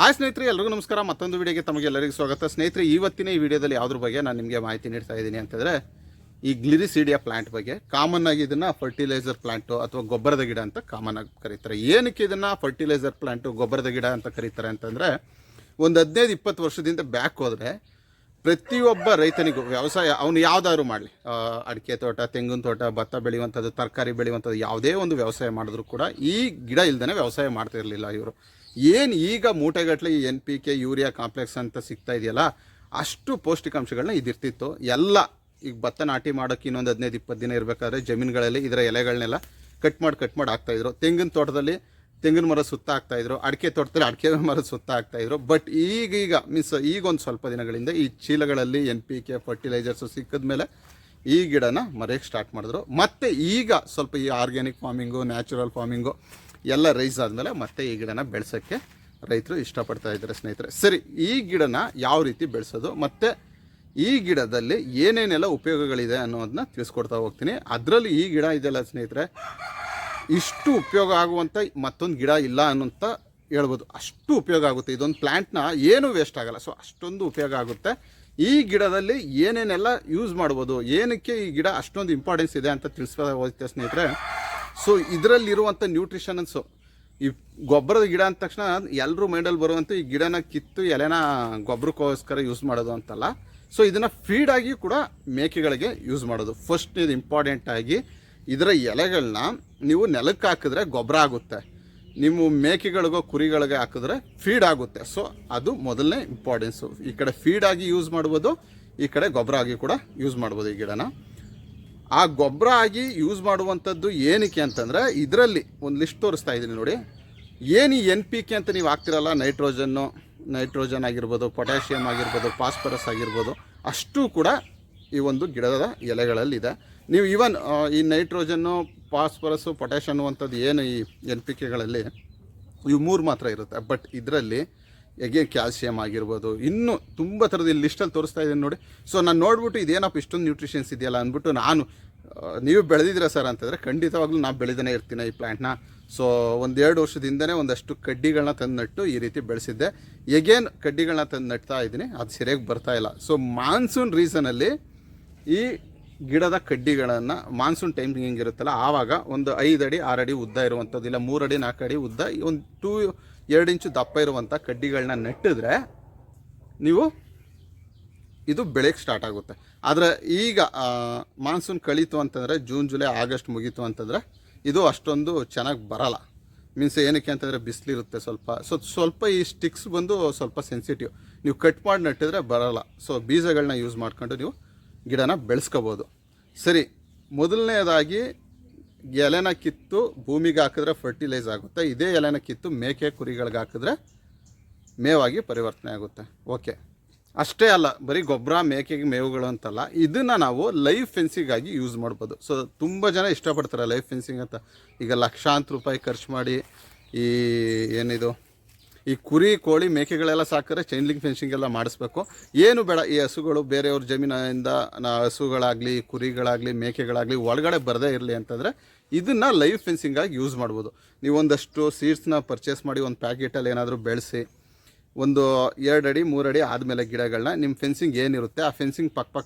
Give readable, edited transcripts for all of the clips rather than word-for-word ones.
ಸ್ನೇಹಿತರೆ ಎಲ್ಲರಿಗೂ ನಮಸ್ಕಾರ. ಮತ್ತೊಂದು ವಿಡಿಯೋಗೆ ತಮಗೆಲ್ಲರಿಗೂ ಸ್ವಾಗತ. ಸ್ನೇಹಿತರೆ, ಇವತ್ತಿನ ಈ ವಿಡಿಯೋದಲ್ಲಿ ಯಾವುದ್ರ ಬಗ್ಗೆ ನಾನು ನಿಮಗೆ ಮಾಹಿತಿ ನೀಡ್ತಾ ಇದ್ದೀನಿ ಅಂತಂದರೆ, ಈ ಗ್ಲಿರಿಸೀಡಿಯಾ ಪ್ಲಾಂಟ್ ಬಗ್ಗೆ. ಕಾಮನ್ ಆಗಿ ಇದನ್ನು ಫರ್ಟಿಲೈಸರ್ ಪ್ಲಾಂಟು ಅಥವಾ ಗೊಬ್ಬರದ ಗಿಡ ಅಂತ ಕಾಮನ್ ಆಗಿ ಕರೀತಾರೆ. ಏನಕ್ಕೆ ಇದನ್ನು ಫರ್ಟಿಲೈಸರ್ ಪ್ಲಾಂಟು ಗೊಬ್ಬರದ ಗಿಡ ಅಂತ ಕರೀತಾರೆ ಅಂತಂದರೆ, ಒಂದು 15-20 ವರ್ಷದಿಂದ ಬ್ಯಾಕ್ ಹೋದರೆ ಪ್ರತಿಯೊಬ್ಬ ರೈತನಿಗೂ ವ್ಯವಸಾಯ ಅವನು ಯಾವುದಾದ್ರು ಮಾಡಲಿ, ಅಡಿಕೆ ತೋಟ, ತೆಂಗಿನ ತೋಟ, ಭತ್ತ ಬೆಳೆಯುವಂಥದ್ದು, ತರಕಾರಿ ಬೆಳೆಯುವಂಥದ್ದು, ಯಾವುದೇ ಒಂದು ವ್ಯವಸಾಯ ಮಾಡಿದ್ರು ಕೂಡ ಈ ಗಿಡ ಇಲ್ದೇ ವ್ಯವಸಾಯ ಮಾಡ್ತಾ ಇರಲಿಲ್ಲ ಇವರು. ಏನು ಈಗ ಮೂಟೆಗಟ್ಟಲೆ ಈ NPK ಯೂರಿಯಾ ಕಾಂಪ್ಲೆಕ್ಸ್ ಅಂತ ಸಿಗ್ತಾ ಇದೆಯಲ್ಲ, ಅಷ್ಟು ಪೌಷ್ಟಿಕಾಂಶಗಳನ್ನ ಇದಿರ್ತಿತ್ತು. ಎಲ್ಲ ಈಗ ಭತ್ತ ನಾಟಿ ಮಾಡೋಕ್ಕೆ ಇನ್ನೊಂದು 15-20 ದಿನ ಇರಬೇಕಾದ್ರೆ ಜಮೀನುಗಳಲ್ಲಿ ಇದರ ಎಲೆಗಳನ್ನೆಲ್ಲ ಕಟ್ ಮಾಡಿ ಹಾಕ್ತಾಯಿದ್ರು. ತೆಂಗಿನ ತೋಟದಲ್ಲಿ ತೆಂಗಿನ ಮರ ಸುತ್ತ ಹಾಕ್ತಾಯಿದ್ರು, ಅಡಿಕೆ ತೋಟದಲ್ಲಿ ಅಡಿಕೆ ಮರದ ಸುತ್ತ ಹಾಕ್ತಾಯಿದ್ರು. ಬಟ್ ಈಗ ಒಂದು ಸ್ವಲ್ಪ ದಿನಗಳಿಂದ ಈ ಚೀಲಗಳಲ್ಲಿ NPK ಫರ್ಟಿಲೈಸರ್ಸು ಸಿಕ್ಕಿದ ಮೇಲೆ ಈ ಗಿಡನ ಮರೆಯೋಕ್ಕೆ ಸ್ಟಾರ್ಟ್ ಮಾಡಿದ್ರು. ಮತ್ತು ಈಗ ಸ್ವಲ್ಪ ಈ ಆರ್ಗ್ಯಾನಿಕ್ ಫಾರ್ಮಿಂಗು, ನ್ಯಾಚುರಲ್ ಫಾರ್ಮಿಂಗು ಎಲ್ಲ ರೈಸ್ ಆದಮೇಲೆ ಮತ್ತೆ ಈ ಗಿಡನ ಬೆಳೆಸೋಕ್ಕೆ ರೈತರು ಇಷ್ಟಪಡ್ತಾ ಇದ್ದಾರೆ. ಸ್ನೇಹಿತರೆ, ಸರಿ, ಈ ಗಿಡನ ಯಾವ ರೀತಿ ಬೆಳೆಸೋದು ಮತ್ತು ಈ ಗಿಡದಲ್ಲಿ ಏನೇನೆಲ್ಲ ಉಪಯೋಗಗಳಿದೆ ಅನ್ನೋದನ್ನ ತಿಳಿಸ್ಕೊಡ್ತಾ ಹೋಗ್ತೀನಿ. ಅದರಲ್ಲಿ ಈ ಗಿಡ ಇದೆಯಲ್ಲ ಸ್ನೇಹಿತರೆ, ಇಷ್ಟು ಉಪಯೋಗ ಆಗುವಂಥ ಮತ್ತೊಂದು ಗಿಡ ಇಲ್ಲ ಅನ್ನೋಂಥ ಹೇಳ್ಬೋದು. ಅಷ್ಟು ಉಪಯೋಗ ಆಗುತ್ತೆ. ಇದೊಂದು ಪ್ಲ್ಯಾಂಟ್ನ ಏನೂ ವೇಸ್ಟ್ ಆಗೋಲ್ಲ. ಸೊ ಅಷ್ಟೊಂದು ಉಪಯೋಗ ಆಗುತ್ತೆ. ಈ ಗಿಡದಲ್ಲಿ ಏನೇನೆಲ್ಲ ಯೂಸ್ ಮಾಡ್ಬೋದು, ಏನಕ್ಕೆ ಈ ಗಿಡ ಅಷ್ಟೊಂದು ಇಂಪಾರ್ಟೆನ್ಸ್ ಇದೆ ಅಂತ ತಿಳಿಸ್ತಾ ಹೋಗುತ್ತೆ ಸ್ನೇಹಿತರೆ. ಸೊ ಇದರಲ್ಲಿರುವಂಥ ನ್ಯೂಟ್ರಿಷನ್ಸು, ಈ ಗೊಬ್ಬರದ ಗಿಡ ಅಂದ ತಕ್ಷಣ ಎಲ್ಲರೂ ಮೈಂಡಲ್ಲಿ ಬರುವಂಥ ಈ ಗಿಡನ ಕಿತ್ತು ಎಲೆನ ಗೊಬ್ಬರಕ್ಕೋಸ್ಕರ ಯೂಸ್ ಮಾಡೋದು ಅಂತಲ್ಲ. ಸೊ ಇದನ್ನು ಫೀಡಾಗಿ ಕೂಡ ಮೇಕೆಗಳಿಗೆ ಯೂಸ್ ಮಾಡೋದು. ಫಸ್ಟ್ ಇದು ಇಂಪಾರ್ಟೆಂಟಾಗಿ ಇದರ ಎಲೆಗಳನ್ನ ನೀವು ನೆಲಕ್ಕೆ ಹಾಕಿದ್ರೆ ಗೊಬ್ಬರ ಆಗುತ್ತೆ, ನೀವು ಮೇಕೆಗಳಿಗೋ ಕುರಿಗಳಿಗೆ ಹಾಕಿದ್ರೆ ಫೀಡ್ ಆಗುತ್ತೆ. ಸೊ ಅದು ಮೊದಲನೇ ಇಂಪಾರ್ಟೆನ್ಸು. ಈ ಕಡೆ ಫೀಡಾಗಿ ಯೂಸ್ ಮಾಡ್ಬೋದು, ಈ ಕಡೆ ಗೊಬ್ಬರ ಆಗಿ ಕೂಡ ಯೂಸ್ ಮಾಡ್ಬೋದು ಈ ಗಿಡನ. ಆ ಗೊಬ್ಬರ ಆಗಿ ಯೂಸ್ ಮಾಡುವಂಥದ್ದು ಏನಕ್ಕೆ ಅಂತಂದರೆ, ಇದರಲ್ಲಿ ಒಂದು ಲಿಸ್ಟ್ ತೋರಿಸ್ತಾ ಇದ್ದೀನಿ ನೋಡಿ. ಏನು ಈ NPK ಅಂತ ನೀವು ಹಾಕ್ತಿರಲ್ಲ, ನೈಟ್ರೋಜನ್ ಆಗಿರ್ಬೋದು, ಪೊಟ್ಯಾಷಿಯಮ್ ಆಗಿರ್ಬೋದು, ಫಾಸ್ಫರಸ್ ಆಗಿರ್ಬೋದು, ಅಷ್ಟು ಕೂಡ ಈ ಒಂದು ಗಿಡದ ಎಲೆಗಳಲ್ಲಿದೆ. ನೀವು ಈವನ್ ಈ ನೈಟ್ರೋಜನ್ನು, ಫಾಸ್ಫರಸ್ಸು, ಪೊಟ್ಯಾಷ್ ಅನ್ನುವಂಥದ್ದು ಏನು ಈ NPKಗಳಲ್ಲಿ ಇವು 3 ಮಾತ್ರ ಇರುತ್ತೆ. ಬಟ್ ಇದರಲ್ಲಿ ಹೇಗೆ ಕ್ಯಾಲ್ಸಿಯಮ್ ಆಗಿರ್ಬೋದು, ಇನ್ನೂ ತುಂಬ ಥರದ ಈ ಲಿಸ್ಟಲ್ಲಿ ತೋರಿಸ್ತಾ ಇದ್ದೀನಿ ನೋಡಿ. ಸೊ ನಾನು ನೋಡ್ಬಿಟ್ಟು ಇದೇನಪ್ಪ ಇಷ್ಟೊಂದು ನ್ಯೂಟ್ರಿಷನ್ಸ್ ಇದೆಯಲ್ಲ ಅಂದ್ಬಿಟ್ಟು ನೀವು ಬೆಳೆದಿದ್ದೀರಾ ಸರ್ ಅಂತಂದರೆ, ಖಂಡಿತವಾಗ್ಲೂ ನಾನು ಬೆಳೆದೇ ಇರ್ತೀನಿ ಈ ಪ್ಲ್ಯಾಂಟ್ನ. ಸೊ 1-2 ವರ್ಷದಿಂದನೇ ಒಂದಷ್ಟು ಕಡ್ಡಿಗಳನ್ನ ತಂದು ನಟ್ಟು ಈ ರೀತಿ ಬೆಳೆಸಿದ್ದೆ. ಎಗೇನ್ ಕಡ್ಡಿಗಳನ್ನ ತಂದು ನಟ್ತಾ ಇದ್ದೀನಿ, ಅದು ಸರಿಯಾಗಿ ಬರ್ತಾಯಿಲ್ಲ. ಸೊ ಮಾನ್ಸೂನ್ ರೀಸನಲ್ಲಿ ಈ ಗಿಡದ ಕಡ್ಡಿಗಳನ್ನು, ಮಾನ್ಸೂನ್ ಟೈಮ್ ಹಿಂಗಿರುತ್ತಲ್ಲ ಆವಾಗ ಒಂದು 5 ಅಡಿ 6 ಅಡಿ ಉದ್ದ ಇರುವಂಥದ್ದು, ಇಲ್ಲ 3 ಅಡಿ 4 ಅಡಿ ಉದ್ದ, ಒಂದು 2 ಇಂಚು ದಪ್ಪ ಇರುವಂಥ ಕಡ್ಡಿಗಳನ್ನ ನೆಟ್ಟಿದ್ರೆ ನೀವು ಇದು ಬೆಳೆಯಕ್ಕೆ ಸ್ಟಾರ್ಟ್ ಆಗುತ್ತೆ. ಆದರೆ ಈಗ ಮಾನ್ಸೂನ್ ಕಳೀತು ಅಂತಂದರೆ, ಜೂನ್ ಜುಲೈ ಆಗಸ್ಟ್ ಮುಗೀತು ಅಂತಂದರೆ ಇದು ಅಷ್ಟೊಂದು ಚೆನ್ನಾಗಿ ಬರಲ್ಲ. ಮೀನ್ಸ್ ಏನಕ್ಕೆ ಅಂತಂದರೆ ಬಿಸಿಲಿರುತ್ತೆ ಸ್ವಲ್ಪ ಈ ಸ್ಟಿಕ್ಸ್ ಬಂದು ಸ್ವಲ್ಪ ಸೆನ್ಸಿಟಿವ್. ನೀವು ಕಟ್ ಮಾಡಿ ನೆಟ್ಟಿದ್ರೆ ಬರಲ್ಲ. ಸೊ ಬೀಜಗಳನ್ನ ಯೂಸ್ ಮಾಡ್ಕೊಂಡು ನೀವು ಗಿಡನ ಬೆಳೆಸ್ಕೋಬೋದು. ಸರಿ, ಮೊದಲನೇದಾಗಿ ಎಲೆನ ಕಿತ್ತು ಭೂಮಿಗೆ ಹಾಕಿದ್ರೆ ಫರ್ಟಿಲೈಸ್ ಆಗುತ್ತೆ. ಇದೇ ಎಲೆನ ಕಿತ್ತು ಮೇಕೆ ಕುರಿಗಳಿಗೆ ಹಾಕಿದ್ರೆ ಮೇವಾಗಿ ಪರಿವರ್ತನೆ ಆಗುತ್ತೆ. ಓಕೆ, ಅಷ್ಟೇ ಅಲ್ಲ, ಬರೀ ಗೊಬ್ಬರ ಮೇಕೆಗೆ ಮೇವುಗಳು ಅಂತಲ್ಲ, ಇದನ್ನು ನಾವು ಲೈವ್ ಫೆನ್ಸಿಂಗಾಗಿ ಯೂಸ್ ಮಾಡ್ಬೋದು. ಸೊ ತುಂಬ ಜನ ಇಷ್ಟಪಡ್ತಾರೆ ಲೈವ್ ಫೆನ್ಸಿಂಗ್ ಅಂತ. ಈಗ ಲಕ್ಷಾಂತರ ರೂಪಾಯಿ ಖರ್ಚು ಮಾಡಿ ಈ ಕುರಿ ಕೋಳಿ ಮೇಕೆಗಳೆಲ್ಲ ಸಾಕಿದ್ರೆ ಚೈನ್ ಲಿಂಕ್ ಫೆನ್ಸಿಂಗ್ ಎಲ್ಲ ಮಾಡಿಸ್ಬೇಕು. ಏನು ಬೇಡ, ಈ ಹಸುಗಳು ಬೇರೆಯವ್ರ ಜಮೀನಿಂದ ಹಸುಗಳಾಗಲಿ, ಕುರಿಗಳಾಗಲಿ, ಮೇಕೆಗಳಾಗಲಿ ಒಳಗಡೆ ಬರದೇ ಇರಲಿ ಅಂತಂದರೆ ಇದನ್ನು ಲೈವ್ ಫೆನ್ಸಿಂಗಾಗಿ ಯೂಸ್ ಮಾಡ್ಬೋದು. ನೀವು ಒಂದಷ್ಟು ಸೀಡ್ಸ್ನ ಪರ್ಚೇಸ್ ಮಾಡಿ ಒಂದು ಪ್ಯಾಕೆಟಲ್ಲಿ ಏನಾದರೂ ಬೆಳೆಸಿ, ಒಂದು 2 ಅಡಿ 3 ಅಡಿ ಆದಮೇಲೆ ಗಿಡಗಳನ್ನ ನಿಮ್ಮ ಫೆನ್ಸಿಂಗ್ ಏನಿರುತ್ತೆ ಆ ಫೆನ್ಸಿಂಗ್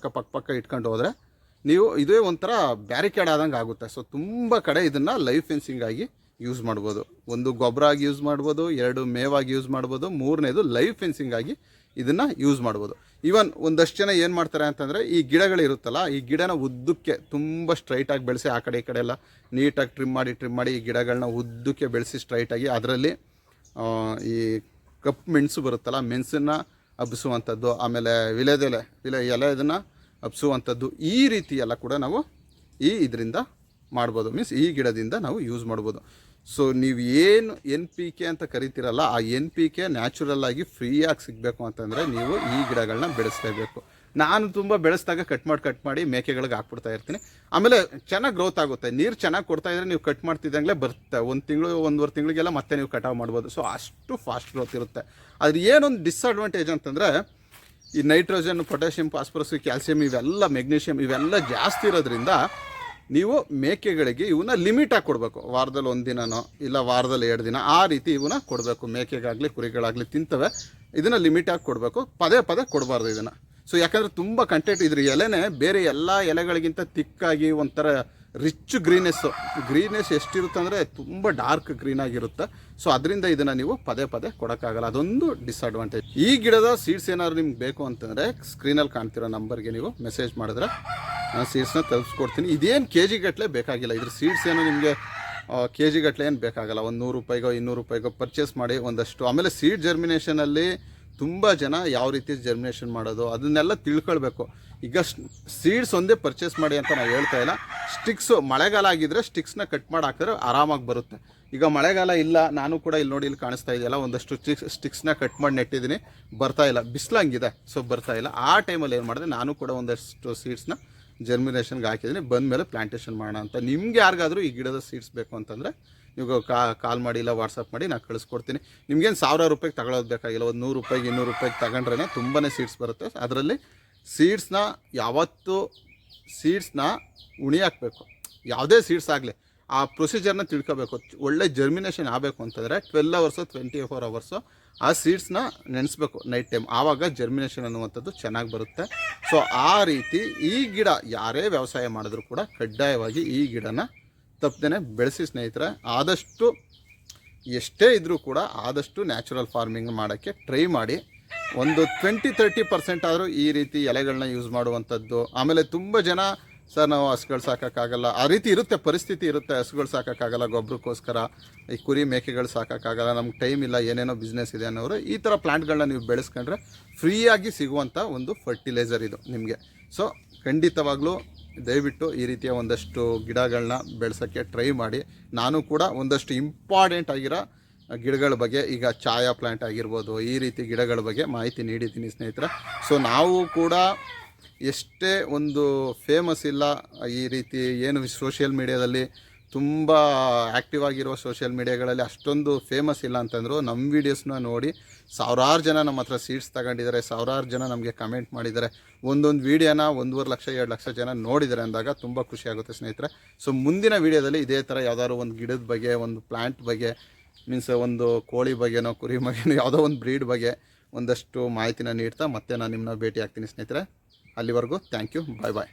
ಪಕ್ಕ ಇಟ್ಕೊಂಡು ಹೋದರೆ ನೀವು ಇದೇ ಒಂಥರ ಬ್ಯಾರಿಕೇಡ್ ಆದಂಗೆ ಆಗುತ್ತೆ. ಸೊ ತುಂಬ ಕಡೆ ಇದನ್ನು ಲೈವ್ ಫೆನ್ಸಿಂಗಾಗಿ ಯೂಸ್ ಮಾಡ್ಬೋದು. ಒಂದು ಗೊಬ್ಬರ ಆಗಿ ಯೂಸ್ ಮಾಡ್ಬೋದು, 2 ಮೇವಾಗಿ ಯೂಸ್ ಮಾಡ್ಬೋದು, 3ನೇದು ಲೈವ್ ಫೆನ್ಸಿಂಗಾಗಿ ಇದನ್ನು ಯೂಸ್ ಮಾಡ್ಬೋದು. ಈವನ್ ಒಂದಷ್ಟು ಜನ ಏನು ಮಾಡ್ತಾರೆ ಅಂತಂದರೆ, ಈ ಗಿಡಗಳಿರುತ್ತಲ್ಲ, ಈ ಗಿಡನ ಉದ್ದಕ್ಕೆ ತುಂಬ ಸ್ಟ್ರೈಟಾಗಿ ಬೆಳೆಸಿ, ಆ ಕಡೆ ಈ ಕಡೆ ಎಲ್ಲ ನೀಟಾಗಿ ಟ್ರಿಮ್ ಮಾಡಿ ಈ ಗಿಡಗಳನ್ನ ಉದ್ದಕ್ಕೆ ಬೆಳೆಸಿ ಸ್ಟ್ರೈಟಾಗಿ ಅದರಲ್ಲಿ ಈ ಕಪ್ಪು ಮೆಣಸು ಬರುತ್ತಲ್ಲ, ಮೆಣಸನ್ನು ಹಬ್ಬಿಸುವಂಥದ್ದು, ಆಮೇಲೆ ಎಲೆ ಇದನ್ನು ಹಬ್ಬಿಸುವಂಥದ್ದು, ಈ ರೀತಿ ಎಲ್ಲ ಕೂಡ ನಾವು ಇದರಿಂದ ಮಾಡ್ಬೋದು. ಮೀನ್ಸ್ ಈ ಗಿಡದಿಂದ ನಾವು ಯೂಸ್ ಮಾಡ್ಬೋದು. ಸೊ ನೀವು ಏನು NPK ಅಂತ ಕರಿತೀರಲ್ಲ, ಆ NPK ನ್ಯಾಚುರಲ್ ಆಗಿ ಫ್ರೀಯಾಗಿ ಸಿಗಬೇಕು ಅಂತಂದರೆ ನೀವು ಈ ಗಿಡಗಳನ್ನ ಬೆಳೆಸಲೇಬೇಕು. ನಾನು ತುಂಬ ಬೆಳೆಸಿದಾಗ ಕಟ್ ಮಾಡಿ ಮೇಕೆಗಳಿಗೆ ಹಾಕ್ಬಿಡ್ತಾ ಇರ್ತೀನಿ. ಆಮೇಲೆ ಚೆನ್ನಾಗಿ ಗ್ರೋತ್ ಆಗುತ್ತೆ. ನೀರು ಚೆನ್ನಾಗಿ ಕೊಡ್ತಾಯಿದ್ರೆ ನೀವು ಕಟ್ ಮಾಡ್ತಿದ್ದಂಗೆ ಬರುತ್ತೆ. 1 ತಿಂಗಳು 1.5 ತಿಂಗಳಿಗೆಲ್ಲ ಮತ್ತೆ ನೀವು ಕಟಾವು ಮಾಡ್ಬೋದು. ಸೊ ಅಷ್ಟು ಫಾಸ್ಟ್ ಗ್ರೋತ್ ಇರುತ್ತೆ. ಅದ್ರ ಏನೊಂದು ಡಿಸ್ಅಡ್ವಾಂಟೇಜ್ ಅಂತಂದರೆ, ಈ ನೈಟ್ರೋಜನ್, ಪೊಟ್ಯಾಷಿಯಮ್, ಫಾಸ್ಫರಸ್, ಕ್ಯಾಲ್ಸಿಯಮ್, ಇವೆಲ್ಲ ಮೆಗ್ನೀಷಿಯಮ್ ಇವೆಲ್ಲ ಜಾಸ್ತಿ ಇರೋದ್ರಿಂದ ನೀವು ಮೇಕೆಗಳಿಗೆ ಇವನ್ನ ಲಿಮಿಟಾಗಿ ಕೊಡಬೇಕು. ವಾರದಲ್ಲಿ 1 ದಿನನೋ ಇಲ್ಲ ವಾರದಲ್ಲಿ 2 ದಿನ ಆ ರೀತಿ ಇವನ್ನ ಕೊಡಬೇಕು. ಮೇಕೆಗಾಗಲಿ ಕುರಿಗಳಾಗಲಿ ತಿಂತವೆ, ಇದನ್ನು ಲಿಮಿಟಾಗಿ ಕೊಡಬೇಕು. ಪದೇ ಪದೇ ಕೊಡಬಾರ್ದು ಇದನ್ನು. ಸೊ ಯಾಕಂದರೆ ತುಂಬ ಕಂಟೆಂಟ್ ಇದ್ರ ಎಲೆನೇ ಬೇರೆ ಎಲ್ಲ ಎಲೆಗಳಿಗಿಂತ ತಿಕ್ಕಾಗಿ ಒಂಥರ ರಿಚ್ ಗ್ರೀನೆಸ್ ಎಷ್ಟಿರುತ್ತೆ ಅಂದರೆ ತುಂಬ ಡಾರ್ಕ್ ಗ್ರೀನ್ ಆಗಿರುತ್ತೆ. ಸೊ ಅದರಿಂದ ಇದನ್ನು ನೀವು ಪದೇ ಪದೇ ಕೊಡೋಕ್ಕಾಗಲ್ಲ, ಅದೊಂದು ಡಿಸ್ಅಡ್ವಾಂಟೇಜ್. ಈ ಗಿಡದ ಸೀಡ್ಸ್ ಏನಾದ್ರು ನಿಮ್ಗೆ ಬೇಕು ಅಂತಂದರೆ ಸ್ಕ್ರೀನಲ್ಲಿ ಕಾಣ್ತಿರೋ ನಂಬರ್ಗೆ ನೀವು ಮೆಸೇಜ್ ಮಾಡಿದ್ರೆ ನಾನು ಸೀಡ್ಸ್ನ ತಲುಪಿಸ್ಕೊಡ್ತೀನಿ. ಇದೇನು ಕೆ ಜಿ ಗಟ್ಟಲೆ ಬೇಕಾಗಿಲ್ಲ, ಇದ್ರ ಸೀಡ್ಸ್ ಏನು ನಿಮಗೆ ಕೆ ಜಿ ಗಟ್ಟಲೆ ಏನು ಬೇಕಾಗಲ್ಲ. ಒಂದು 100 ರೂಪಾಯಿಗೋ 200 ರೂಪಾಯಿಗೋ ಪರ್ಚೇಸ್ ಮಾಡಿ ಒಂದಷ್ಟು. ಆಮೇಲೆ ಸೀಡ್ ಜರ್ಮಿನೇಷನಲ್ಲಿ ತುಂಬ ಜನ ಯಾವ ರೀತಿ ಜರ್ಮಿನೇಷನ್ ಮಾಡೋದು ಅದನ್ನೆಲ್ಲ ತಿಳ್ಕೊಳ್ಬೇಕು. ಈಗ ಸೀಡ್ಸ್ ಒಂದೇ ಪರ್ಚೇಸ್ ಮಾಡಿ ಅಂತ ನಾವು ಹೇಳ್ತಾ ಇಲ್ಲ. ಸ್ಟಿಕ್ಸು ಮಳೆಗಾಲ ಆಗಿದ್ದರೆ ಸ್ಟಿಕ್ಸ್ನ ಕಟ್ ಮಾಡಿ ಹಾಕಿದ್ರೆ ಆರಾಮಾಗಿ ಬರುತ್ತೆ. ಈಗ ಮಳೆಗಾಲ ಇಲ್ಲ, ನಾನು ಕೂಡ ಇಲ್ಲಿ ನೋಡಿ ಇಲ್ಲಿ ಕಾಣಿಸ್ತಾ ಇದೆಯಲ್ಲ ಒಂದಷ್ಟು ಸ್ಟಿಕ್ಸ್ನ ಕಟ್ ಮಾಡಿ ನೆಟ್ಟಿದ್ದೀನಿ, ಬರ್ತಾ ಇಲ್ಲ, ಬಿಸಿಲಂಗಿದೆ, ಸೊ ಬರ್ತಾ ಇಲ್ಲ. ಆ ಟೈಮಲ್ಲಿ ಏನು ಮಾಡಿದೆ, ನಾನು ಕೂಡ ಒಂದಷ್ಟು ಸೀಡ್ಸ್ನ ಜರ್ಮಿನೇಷನ್ಗೆ ಹಾಕಿದ್ದೀನಿ. ಬಂದಮೇಲೆ ಪ್ಲಾಂಟೇಷನ್ ಮಾಡೋಣ ಅಂತ. ನಿಮ್ಗೆ ಯಾರಿಗಾದರೂ ಈ ಗಿಡದ ಸೀಡ್ಸ್ ಬೇಕು ಅಂತಂದರೆ ನೀವು ಕಾಲ್ ಮಾಡಿ ಇಲ್ಲ ವಾಟ್ಸಪ್ ಮಾಡಿ ನಾನು ಕಳಿಸ್ಕೊಡ್ತೀನಿ. ನಿಮ್ಗೇನು 1000 ರೂಪಾಯಿಗೆ ತಗೊಳ್ಳೋದು ಬೇಕಾಗಿಲ್ಲ, ಒಂದು 100 ರೂಪಾಯಿಗೆ 200 ರೂಪಾಯಿಗೆ ತಗೊಂಡ್ರೆ ತುಂಬಾ ಸೀಡ್ಸ್ ಬರುತ್ತೆ. ಅದರಲ್ಲಿ ಸೀಡ್ಸ್ನ ಯಾವತ್ತೂ ಉಣಿ ಹಾಕಬೇಕು. ಯಾವುದೇ ಸೀಡ್ಸ್ ಆಗಲಿ ಆ ಪ್ರೊಸೀಜರ್ನ ತಿಳ್ಕೋಬೇಕು. ಒಳ್ಳೆ ಜರ್ಮಿನೇಷನ್ ಆಗಬೇಕು ಅಂತಂದರೆ 12 ಅವರ್ಸು 24 ಅವರ್ಸು ಆ ಸೀಡ್ಸ್ನ ನೆನೆಸ್ಬೇಕು ನೈಟ್ ಟೈಮ್. ಆವಾಗ ಜರ್ಮಿನೇಷನ್ ಅನ್ನುವಂಥದ್ದು ಚೆನ್ನಾಗಿ ಬರುತ್ತೆ. ಸೊ ಆ ರೀತಿ ಈ ಗಿಡ ಯಾರೇ ವ್ಯವಸಾಯ ಮಾಡಿದ್ರು ಕೂಡ ಕಡ್ಡಾಯವಾಗಿ ಈ ಗಿಡನ ತಪ್ಪದೇ ಬೆಳೆಸಿ ಸ್ನೇಹಿತರೆ. ಆದಷ್ಟು ಎಷ್ಟೇ ಇದ್ದರೂ ಕೂಡ ಆದಷ್ಟು ನ್ಯಾಚುರಲ್ ಫಾರ್ಮಿಂಗ್ ಮಾಡೋಕ್ಕೆ ಟ್ರೈ ಮಾಡಿ. ಒಂದು 20-30% ಆದರೂ ಈ ರೀತಿ ಎಲೆಗಳನ್ನ ಯೂಸ್ ಮಾಡುವಂಥದ್ದು. ಆಮೇಲೆ ತುಂಬ ಜನ ಸರ್ ನಾವು ಹಸುಗಳು ಸಾಕೋಕ್ಕಾಗಲ್ಲ, ಆ ರೀತಿ ಇರುತ್ತೆ, ಪರಿಸ್ಥಿತಿ ಇರುತ್ತೆ. ಹಸುಗಳು ಸಾಕೋಕ್ಕಾಗಲ್ಲ, ಗೊಬ್ಬರಕ್ಕೋಸ್ಕರ ಈ ಕುರಿ ಮೇಕೆಗಳು ಸಾಕೋಕ್ಕಾಗಲ್ಲ, ನಮ್ಗೆ ಟೈಮ್ ಇಲ್ಲ, ಏನೇನೋ ಬಿಸ್ನೆಸ್ ಇದೆ ಅನ್ನೋರು ಈ ಥರ ಪ್ಲಾಂಟ್ಗಳನ್ನ ನೀವು ಬೆಳೆಸ್ಕೊಂಡ್ರೆ ಫ್ರೀಯಾಗಿ ಸಿಗುವಂಥ ಒಂದು ಫರ್ಟಿಲೈಸರ್ ಇದು ನಿಮಗೆ. ಸೊ ಖಂಡಿತವಾಗ್ಲೂ ದಯವಿಟ್ಟು ಈ ರೀತಿಯ ಒಂದಷ್ಟು ಗಿಡಗಳನ್ನ ಬೆಳೆಸೋಕ್ಕೆ ಟ್ರೈ ಮಾಡಿ. ನಾನು ಕೂಡ ಒಂದಷ್ಟು ಇಂಪಾರ್ಟೆಂಟ್ ಆಗಿರೋ ಗಿಡಗಳ ಬಗ್ಗೆ, ಈಗ ಚಾಯಾ ಪ್ಲ್ಯಾಂಟ್ ಆಗಿರ್ಬೋದು, ಈ ರೀತಿ ಗಿಡಗಳ ಬಗ್ಗೆ ಮಾಹಿತಿ ನೀಡಿದ್ದೀನಿ ಸ್ನೇಹಿತರೆ. ಸೊ ನಾವು ಕೂಡ ಎಷ್ಟೇ ಒಂದು ಫೇಮಸ್ ಇಲ್ಲ, ಈ ರೀತಿ ಏನು ಸೋಷಿಯಲ್ ಮೀಡಿಯಾದಲ್ಲಿ ತುಂಬ ಆ್ಯಕ್ಟಿವ್ ಆಗಿರೋ ಸೋಷಿಯಲ್ ಮೀಡಿಯಾಗಳಲ್ಲಿ ಅಷ್ಟೊಂದು ಫೇಮಸ್ ಇಲ್ಲ ಅಂತಂದರು. ನಮ್ಮ ವೀಡಿಯೋಸ್ನ ನೋಡಿ ಸಾವಿರಾರು ಜನ ನಮ್ಮ ಹತ್ರ ಸೀಡ್ಸ್ ತಗೊಂಡಿದ್ದಾರೆ, ಸಾವಿರಾರು ಜನ ನಮಗೆ ಕಮೆಂಟ್ ಮಾಡಿದ್ದಾರೆ. ಒಂದೊಂದು ವೀಡಿಯೋನ 1.5 ಲಕ್ಷ 2 ಲಕ್ಷ ಜನ ನೋಡಿದ್ದಾರೆ ಅಂದಾಗ ತುಂಬ ಖುಷಿಯಾಗುತ್ತೆ ಸ್ನೇಹಿತರೆ. ಸೊ ಮುಂದಿನ ವೀಡಿಯೋದಲ್ಲಿ ಇದೇ ಥರ ಯಾವುದಾದ್ರು ಒಂದು ಗಿಡದ ಬಗ್ಗೆ, ಒಂದು ಪ್ಲ್ಯಾಂಟ್ ಬಗ್ಗೆ, ಮೀನ್ಸ್ ಒಂದು ಕೋಳಿ ಬಗ್ಗೆನೋ ಕುರಿ ಬಗ್ಗೆನೋ ಯಾವುದೋ ಒಂದು ಬ್ರೀಡ್ ಬಗ್ಗೆ ಒಂದಷ್ಟು ಮಾಹಿತಿನ ನೀಡ್ತಾ ಮತ್ತೆ ನಾನು ನಿಮ್ಮನ್ನ ಭೇಟಿ ಆಗ್ತೀನಿ ಸ್ನೇಹಿತರೆ. ಅಲ್ಲಿವರೆಗೂ ಥ್ಯಾಂಕ್ ಯು, ಬಾಯ್ ಬಾಯ್.